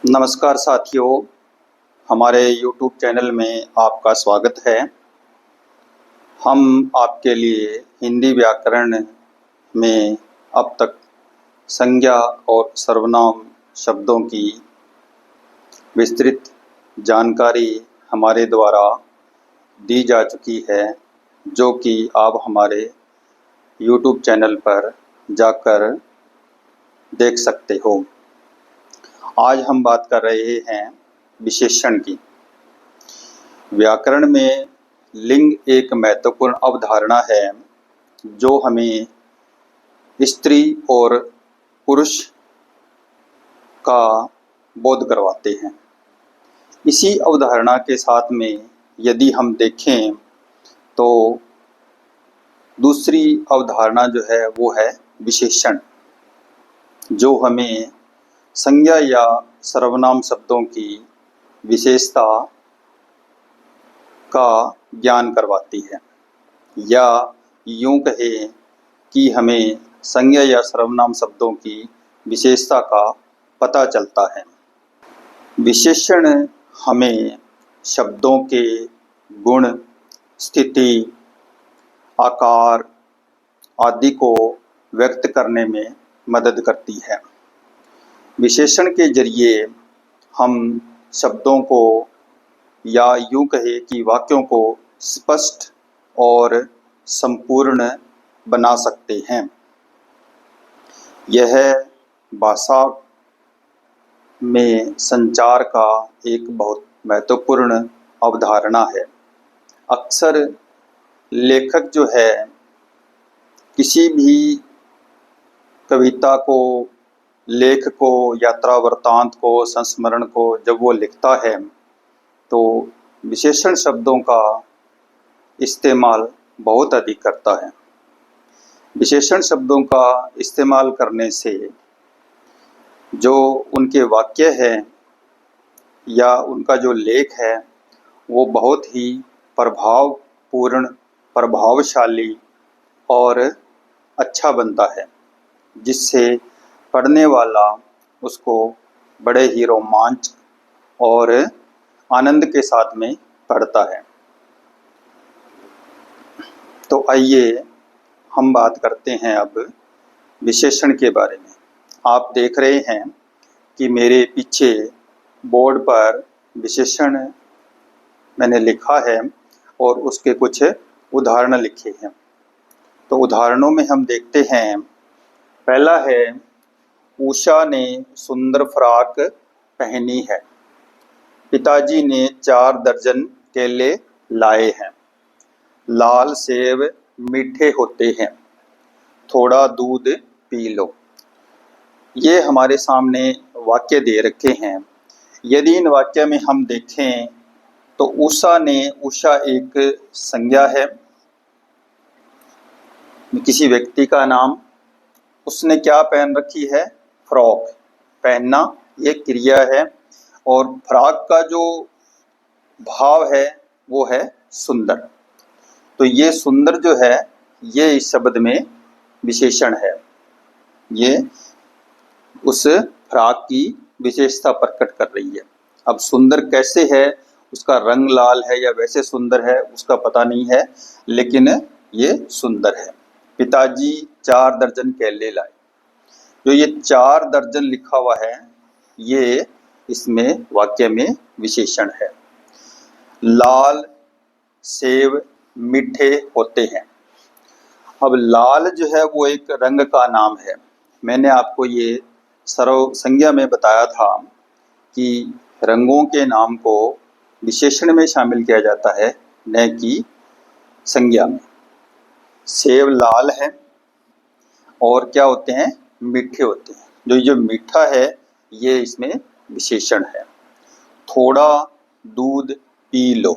नमस्कार साथियों, हमारे YouTube चैनल में आपका स्वागत है। हम आपके लिए हिंदी व्याकरण में अब तक संज्ञा और सर्वनाम शब्दों की विस्तृत जानकारी हमारे द्वारा दी जा चुकी है, जो कि आप हमारे YouTube चैनल पर जाकर देख सकते हो। आज हम बात कर रहे हैं विशेषण की। व्याकरण में लिंग एक महत्वपूर्ण अवधारणा है जो हमें स्त्री और पुरुष का बोध करवाते हैं। इसी अवधारणा के साथ में यदि हम देखें तो दूसरी अवधारणा जो है वो है विशेषण, जो हमें संज्ञा या सर्वनाम शब्दों की विशेषता का ज्ञान करवाती है, या यूं कहे कि हमें संज्ञा या सर्वनाम शब्दों की विशेषता का पता चलता है। विशेषण हमें शब्दों के गुण, स्थिति, आकार आदि को व्यक्त करने में मदद करती है। विशेषण के जरिए हम शब्दों को या यूं कहे कि वाक्यों को स्पष्ट और संपूर्ण बना सकते हैं। यह भाषा में संचार का एक बहुत महत्वपूर्ण अवधारणा है। अक्सर लेखक जो है किसी भी कविता को, लेख को, यात्रा वृत्तांत को, संस्मरण को जब वो लिखता है तो विशेषण शब्दों का इस्तेमाल बहुत अधिक करता है। विशेषण शब्दों का इस्तेमाल करने से जो उनके वाक्य है या उनका जो लेख है वो बहुत ही प्रभावपूर्ण, प्रभावशाली और अच्छा बनता है, जिससे पढ़ने वाला उसको बड़े ही रोमांच और आनंद के साथ में पढ़ता है। तो आइए हम बात करते हैं अब विशेषण के बारे में। आप देख रहे हैं कि मेरे पीछे बोर्ड पर विशेषण मैंने लिखा है और उसके कुछ उदाहरण लिखे हैं। तो उदाहरणों में हम देखते हैं, पहला है, उषा ने सुंदर फ्रॉक पहनी है। पिताजी ने 4 दर्जन केले लाए हैं। लाल सेब मीठे होते हैं। थोड़ा दूध पी लो। ये हमारे सामने वाक्य दे रखे हैं। यदि इन वाक्य में हम देखें तो उषा एक संज्ञा है, किसी व्यक्ति का नाम। उसने क्या पहन रखी है? फ्रॉक। पहनना ये क्रिया है, और फ्रॉक का जो भाव है वो है सुंदर। तो ये सुंदर जो है ये इस शब्द में विशेषण है। ये उस फ्रॉक की विशेषता प्रकट कर रही है। अब सुंदर कैसे है, उसका रंग लाल है या वैसे सुंदर है उसका पता नहीं है, लेकिन ये सुंदर है। पिताजी 4 दर्जन केले लाए। जो ये 4 दर्जन लिखा हुआ है ये इसमें वाक्य में विशेषण है। लाल सेब मीठे होते हैं। अब लाल जो है वो एक रंग का नाम है। मैंने आपको ये सर्व संज्ञा में बताया था कि रंगों के नाम को विशेषण में शामिल किया जाता है, न कि संज्ञा में। सेब लाल है और क्या होते हैं? मीठे होते हैं। जो मीठा है ये इसमें विशेषण है। थोड़ा दूध पी लो।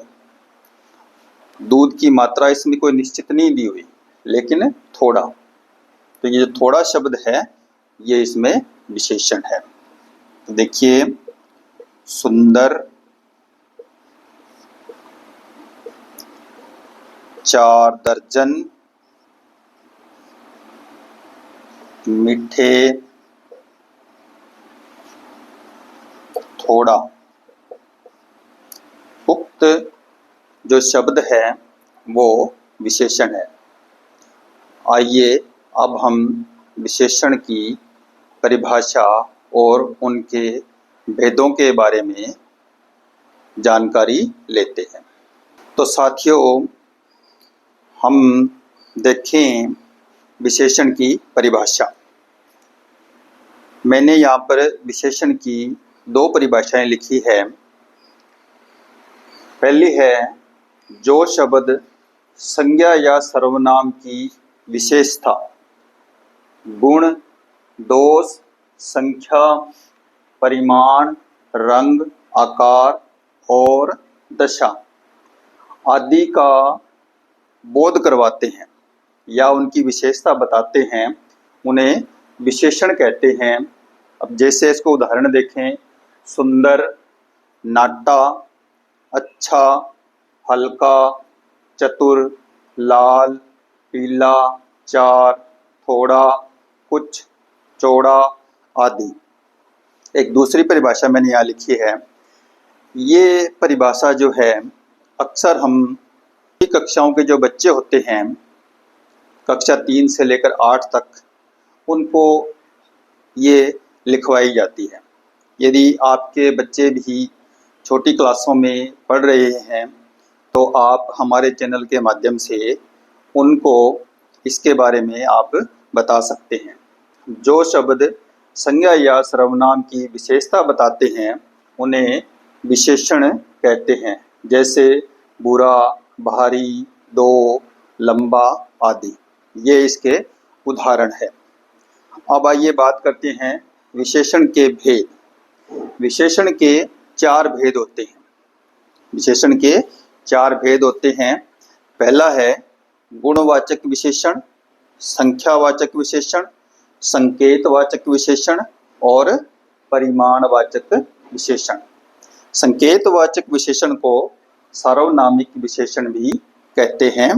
दूध की मात्रा इसमें कोई निश्चित नहीं दी हुई, लेकिन थोड़ा, तो ये जो थोड़ा शब्द है ये इसमें विशेषण है। तो देखिए, सुंदर, 4 दर्जन, मीठे, थोड़ा। उक्त जो शब्द है वो विशेषण है। आइए अब हम विशेषण की परिभाषा और उनके भेदों के बारे में जानकारी लेते हैं। तो साथियों, हम देखें विशेषण की परिभाषा। मैंने यहाँ पर विशेषण की 2 परिभाषाएं लिखी है। पहली है, जो शब्द संज्ञा या सर्वनाम की विशेषता, गुण, दोष, संख्या, परिमाण, रंग, आकार और दशा आदि का बोध करवाते हैं या उनकी विशेषता बताते हैं, उन्हें विशेषण कहते हैं। अब जैसे इसको उदाहरण देखें, सुंदर, नाटा, अच्छा, हल्का, चतुर, लाल, पीला, चार, थोड़ा, कुछ, चौड़ा आदि। एक दूसरी परिभाषा मैंने यहाँ लिखी है। ये परिभाषा जो है अक्सर हम कक्षाओं के जो बच्चे होते हैं, कक्षा 3 से लेकर 8 तक, उनको ये लिखवाई जाती है। यदि आपके बच्चे भी छोटी क्लासों में पढ़ रहे हैं तो आप हमारे चैनल के माध्यम से उनको इसके बारे में आप बता सकते हैं। जो शब्द संज्ञा या सर्वनाम की विशेषता बताते हैं उन्हें विशेषण कहते हैं, जैसे बुरा, भारी, दो, लंबा आदि। ये इसके उदाहरण है। अब आइए बात करते हैं विशेषण के भेद। विशेषण के 4 भेद होते हैं। विशेषण के 4 भेद होते हैं। पहला है गुणवाचक विशेषण, संख्यावाचक विशेषण, संकेतवाचक विशेषण और परिमाणवाचक विशेषण। संकेतवाचक विशेषण को सार्वनामिक विशेषण भी कहते हैं।